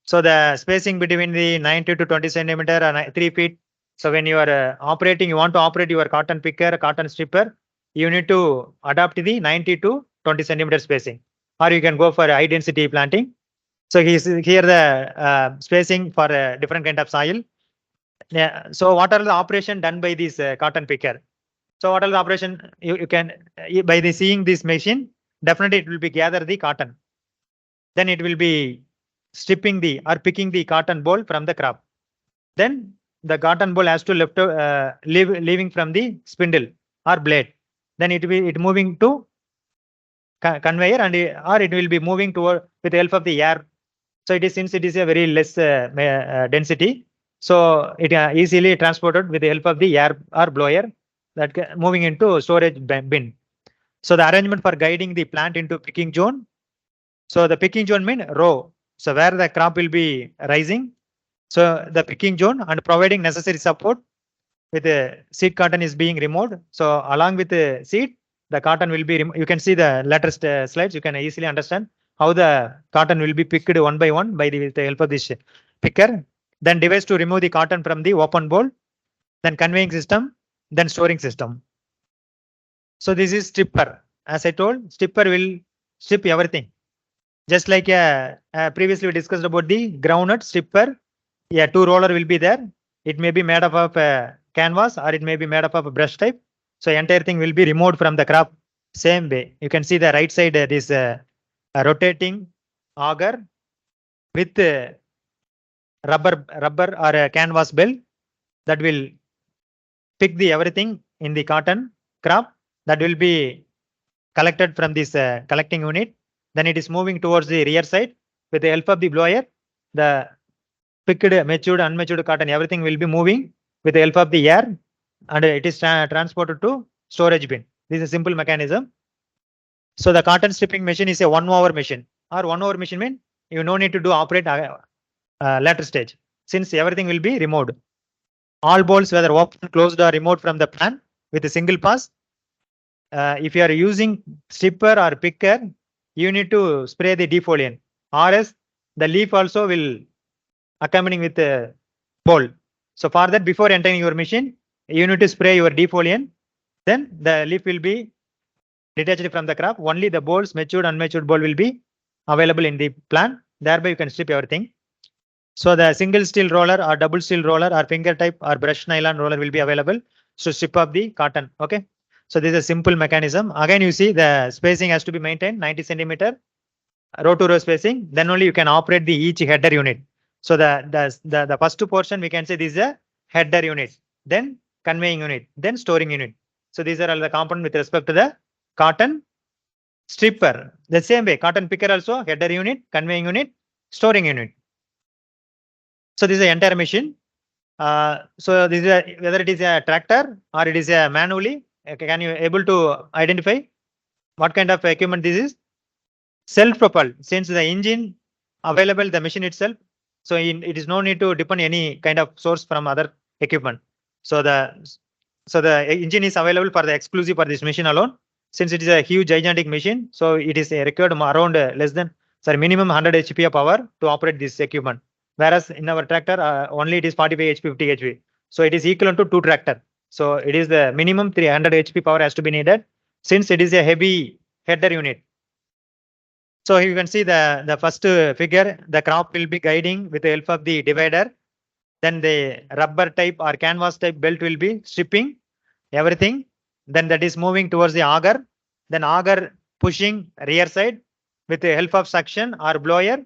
So the spacing between the 90 to 20 centimeter and 3 feet. So when you are operating, you want to operate your cotton picker, cotton stripper, you need to adapt the 90 to 20 centimeter spacing, or you can go for high density planting. So here the spacing for a different kind of soil. Yeah. So what are the operation done by this cotton picker? So what are the operation you can by the seeing this machine, definitely it will be gather the cotton. Then it will be stripping the or picking the cotton boll from the crop. Then the cotton boll has to leaving from the spindle or blade. Then it moving to conveyor and or it will be moving toward with the help of the air. So it is, since it is a very less density. So it easily transported with the help of the air or blower that moving into storage bin. So the arrangement for guiding the plant into picking zone. So the picking zone mean row. So where the crop will be rising. So the picking zone and providing necessary support with the seed cotton is being removed. So along with the seed, the cotton will be, you can see the latest slides. You can easily understand how the cotton will be picked one by one by with the help of this picker. Then device to remove the cotton from the open bowl. Then conveying system. Then storing system. So this is stripper. As I told, stripper will strip everything. Just like previously we discussed about the groundnut stripper. Yeah, two roller will be there. It may be made up of canvas or it may be made up of a brush type. So entire thing will be removed from the crop. Same way, you can see the right side this rotating auger with rubber or a canvas bell that will pick the everything in the cotton crop that will be collected from this collecting unit. Then it is moving towards the rear side with the help of the blower. The picked, matured, unmatured cotton, everything will be moving with the help of the air and it is transported to storage bin. This is a simple mechanism. So the cotton stripping machine is a 1 hour machine or 1 hour machine mean you no need to do operate later stage since everything will be removed. All bolts whether open, closed or removed from the plant with a single pass. If you are using stripper or picker, you need to spray the defoliant or else the leaf also will accompanying with the bowl. So for that, before entering your machine, you need to spray your defoliant. Then the leaf will be detached from the crop. Only the bolls, matured, unmatured bowl will be available in the plant. Thereby you can strip everything. So the single steel roller or double steel roller or finger type or brush nylon roller will be available. So strip up the cotton. Okay. So this is a simple mechanism. Again, you see the spacing has to be maintained 90 centimeter row to row spacing. Then only you can operate the each header unit. So the first portion we can say this is a header unit, then conveying unit, then storing unit. So these are all the components with respect to the cotton stripper. The same way, cotton picker also header unit, conveying unit, storing unit. So this is the entire machine. So this is whether it is a tractor or it is a manually. Can you able to identify what kind of equipment this is? Self-propelled. Since the engine available, the machine itself. So it is no need to depend any kind of source from other equipment. So the engine is available for the exclusive for this machine alone. Since it is a huge gigantic machine, so it is required around less than minimum 100 HP of power to operate this equipment. Whereas in our tractor only it is 45 HP, 50 HP. So it is equivalent to 2 tractor. So it is the minimum 300 HP power has to be needed since it is a heavy header unit. So you can see the first figure, the crop will be guiding with the help of the divider. Then the rubber type or canvas type belt will be stripping everything. Then that is moving towards the auger. Then auger pushing rear side with the help of suction or blower.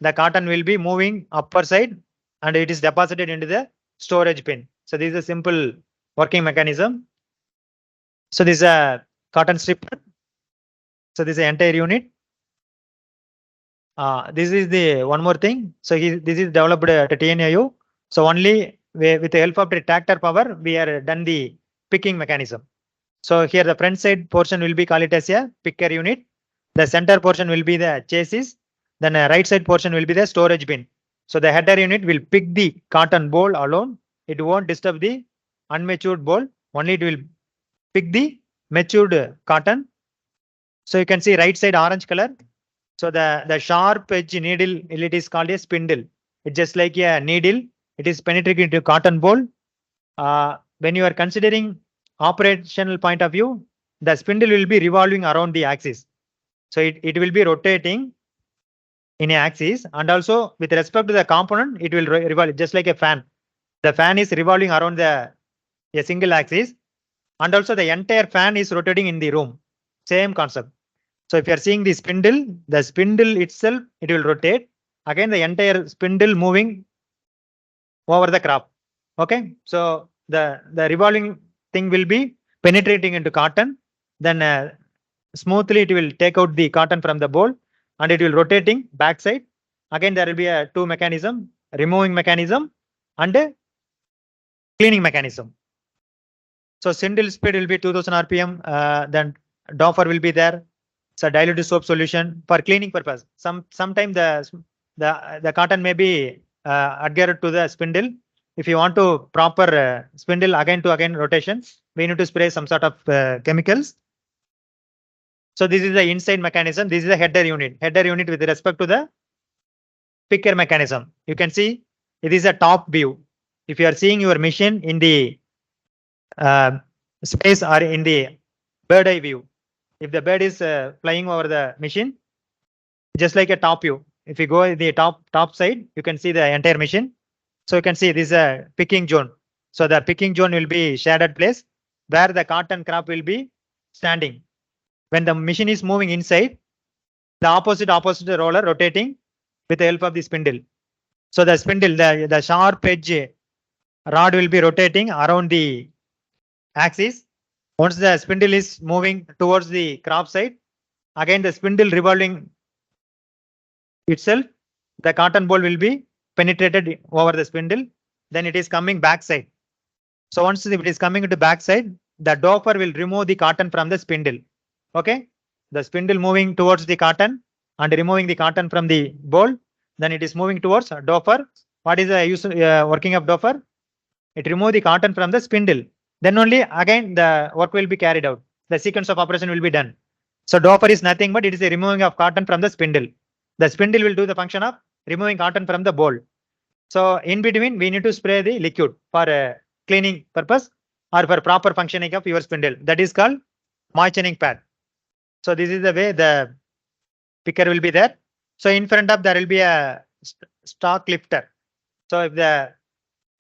The cotton will be moving upper side and it is deposited into the storage bin. So this is a simple working mechanism. So this is a cotton stripper. So this is the entire unit. This is the one more thing. So this is developed at TNAU. So only with the help of the tractor power, we are done the picking mechanism. So here the front side portion will be called it as a picker unit. The center portion will be the chassis. Then the right side portion will be the storage bin. So the header unit will pick the cotton boll alone. It won't disturb the unmatured boll. Only it will pick the matured cotton. So you can see right side orange color. So the sharp edge needle, it is called a spindle. It's just like a needle. It is penetrating into cotton boll. When you are considering operational point of view, the spindle will be revolving around the axis. So it will be rotating in a axis and also with respect to the component, it will revolve just like a fan. The fan is revolving around a single axis and also the entire fan is rotating in the room. Same concept. So if you are seeing the spindle itself, it will rotate. Again, the entire spindle moving over the crop. Okay. So the revolving thing will be penetrating into cotton. Then smoothly it will take out the cotton from the bowl and it will rotating backside. Again, there will be a two mechanism, removing mechanism and a cleaning mechanism. So spindle speed will be 2000 RPM. Then doffer will be there. So diluted soap solution for cleaning purpose. Sometimes the cotton may be adhered to the spindle. If you want to proper spindle again to again rotation, we need to spray some sort of chemicals. So this is the inside mechanism. This is the header unit. Header unit with respect to the picker mechanism. You can see it is a top view. If you are seeing your machine in the space or in the bird eye view, if the bird is flying over the machine, just like a top view. If you go in the top side, you can see the entire machine. So you can see this is a picking zone. So the picking zone will be shaded place where the cotton crop will be standing. When the machine is moving inside, the opposite roller rotating with the help of the spindle. So the spindle, the sharp edge rod will be rotating around the axis. Once the spindle is moving towards the crop side, again the spindle revolving itself, the cotton ball will be penetrated over the spindle. Then it is coming backside. So once it is coming to backside, the doffer will remove the cotton from the spindle. Okay, the spindle moving towards the cotton and removing the cotton from the ball. Then it is moving towards doffer. What is the working of doffer? It remove the cotton from the spindle. Then only again the work will be carried out. The sequence of operation will be done. So doffer is nothing but it is a removing of cotton from the spindle. The spindle will do the function of removing cotton from the ball. So in between, we need to spray the liquid for cleaning purpose or for proper functioning of your spindle. That is called moistening pad. So this is the way the picker will be there. So in front of there will be a stock lifter. So if the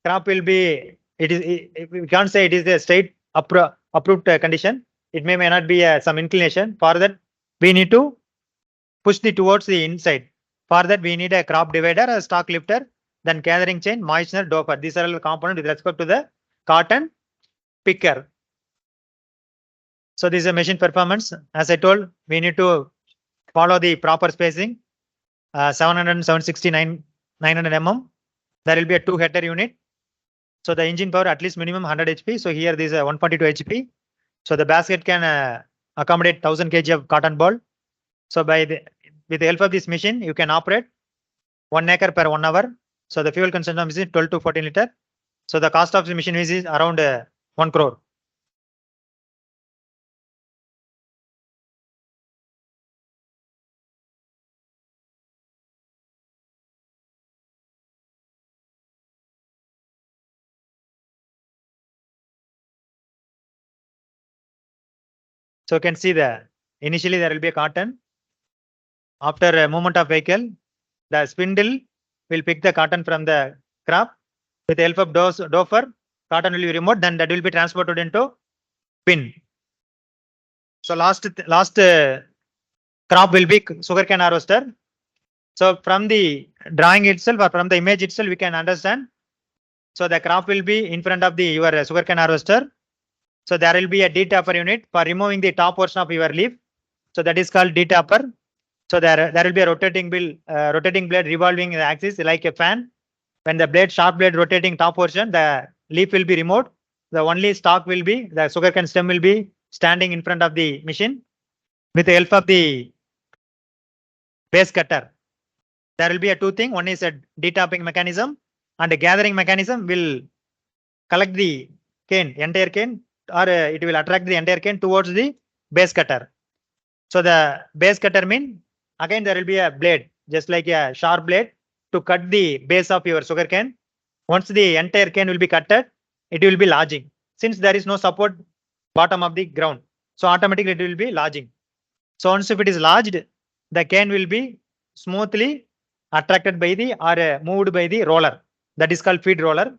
crop will be, we can't say it is a straight approved condition. It may not be some inclination. For that, we need to push the towards the inside. For that, we need a crop divider, a stock lifter, then gathering chain, moistener, doffer. These are all components with respect to the cotton picker. So this is a machine performance. As I told, we need to follow the proper spacing. 700, 769, 900 mm. There will be a 2 header unit. So the engine power at least minimum 100 HP. So here this is 142 HP. So the basket can accommodate 1000 kg of cotton ball. So with the help of this machine, you can operate 1 acre per 1 hour. So the fuel consumption is 12 to 14 liter. So the cost of the machine is around 1 crore. So you can see initially there will be a cotton. After a movement of vehicle, the spindle will pick the cotton from the crop. With the help of doffer, cotton will be removed. Then that will be transported into bin. So last crop will be sugarcane harvester. So from the drawing itself or from the image itself, we can understand. So the crop will be in front of your sugarcane harvester. So there will be a detapper unit for removing the top portion of your leaf. So that is called detapper. So there will be a rotating blade revolving the axis like a fan. When the sharp blade rotating top portion, the leaf will be removed. The only stalk will be, the sugarcane stem will be standing in front of the machine. With the help of the base cutter, there will be a 2 things. One is a detapping mechanism and a gathering mechanism will collect the entire cane, or it will attract the entire cane towards the base cutter. So the base cutter mean again there will be a blade, just like a sharp blade to cut the base of your sugarcane. Once the entire cane will be cutted, it will be lodging. Since there is no support bottom of the ground, so automatically it will be lodging. So once if it is lodged, the cane will be smoothly attracted by or moved by the roller. That is called feed roller.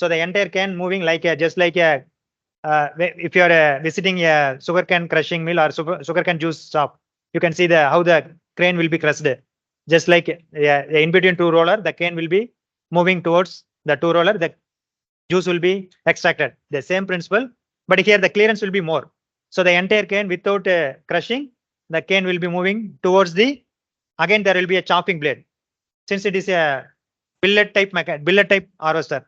So the entire cane moving like just like if you are visiting a sugarcane crushing mill or sugarcane juice shop, you can see how the crane will be crushed. Just like in between 2 roller, the cane will be moving towards the 2 roller. The juice will be extracted. The same principle, but here the clearance will be more. So the entire cane without crushing, the cane will be moving towards again there will be a chopping blade. Since it is a billet type harvester,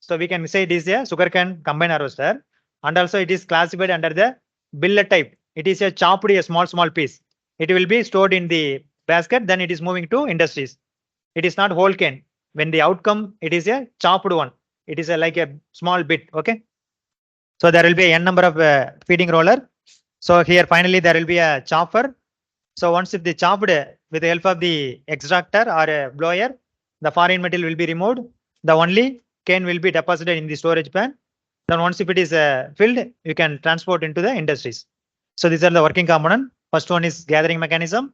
So we can say it is a sugarcane combine harvester, and also it is classified under the billet type. It is a chopped a small piece. It will be stored in the basket, then it is moving to industries. It is not whole cane. When the outcome, it is a chopped one. It is a, like a small bit. Okay. So there will be n number of feeding roller. So here finally there will be a chopper. So once if the chopped with the help of the extractor or a blower, the foreign material will be removed. The only cane will be deposited in the storage pan. Then once if it is filled, you can transport into the industries. So these are the working component. First one is gathering mechanism.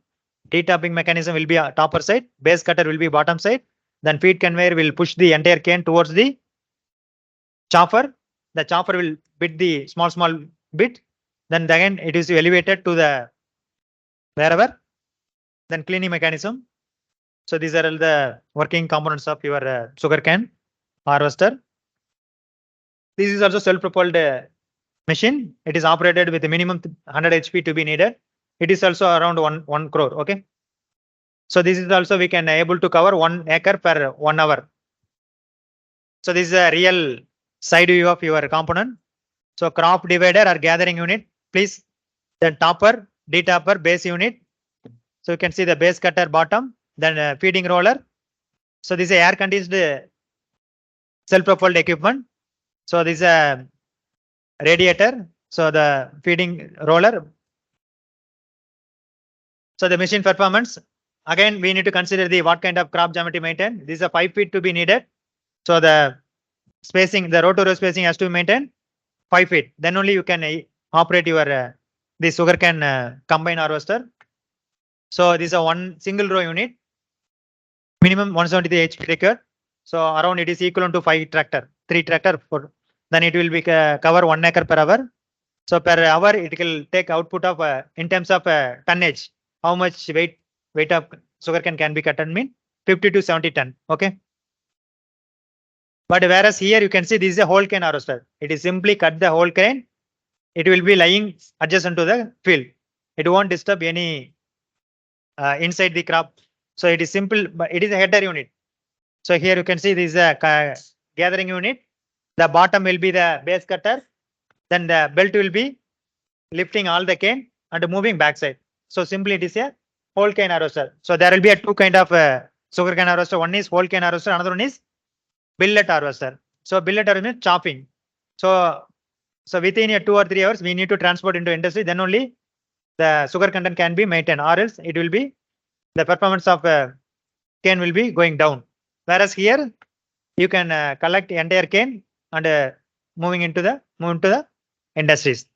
Detopping mechanism will be topper side. Base cutter will be bottom side. Then feed conveyor will push the entire cane towards the chopper. The chopper will bit the small bit. Then again it is elevated to the wherever. Then cleaning mechanism. So these are all the working components of your sugarcane harvester. This is also self-propelled machine. It is operated with a minimum 100 HP to be needed. It is also around 1 crore. Okay. So this is also we can able to cover 1 acre per 1 hour. So this is a real side view of your component. So crop divider or gathering unit, please. Then topper, detopper, base unit. So you can see the base cutter bottom, then feeding roller. So this is a air conditioned self-propelled equipment. So this is a radiator. So the feeding roller. So the machine performance. Again, we need to consider the what kind of crop geometry maintained. This is a 5 feet to be needed. So the spacing, the row to row spacing has to be maintained 5 feet. Then only you can operate your the sugarcane combine harvester. So this is a one single row unit. Minimum 173 HP required. So around it is equivalent to 5 tractor, 3 tractor for. Then it will be cover 1 acre per hour. So per hour it will take output of in terms of tonnage. How much weight of sugarcane can be cut and mean 50 to 70 ton. Okay. But whereas here you can see this is a whole cane harvester. It is simply cut the whole cane. It will be lying adjacent to the field. It won't disturb any inside the crop. So it is simple, but it is a header unit. So here you can see this is a gathering unit. The bottom will be the base cutter. Then the belt will be lifting all the cane and moving backside. So simply it is a whole cane harvester. So there will be a two kind of sugar cane harvester. One is whole cane harvester. Another one is billet harvester. So billet harvester means chopping. So within a 2 or 3 hours, we need to transport into industry. Then only the sugar content can be maintained, or else it will be the performance of cane will be going down. Whereas here you can collect entire cane and moving into the industries.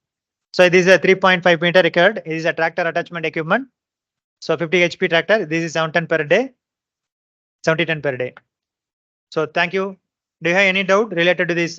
So this is a 3.5 meter required. This is a tractor attachment equipment. So 50 HP tractor. This is 7 ton per day. 70 ton per day. So thank you. Do you have any doubt related to this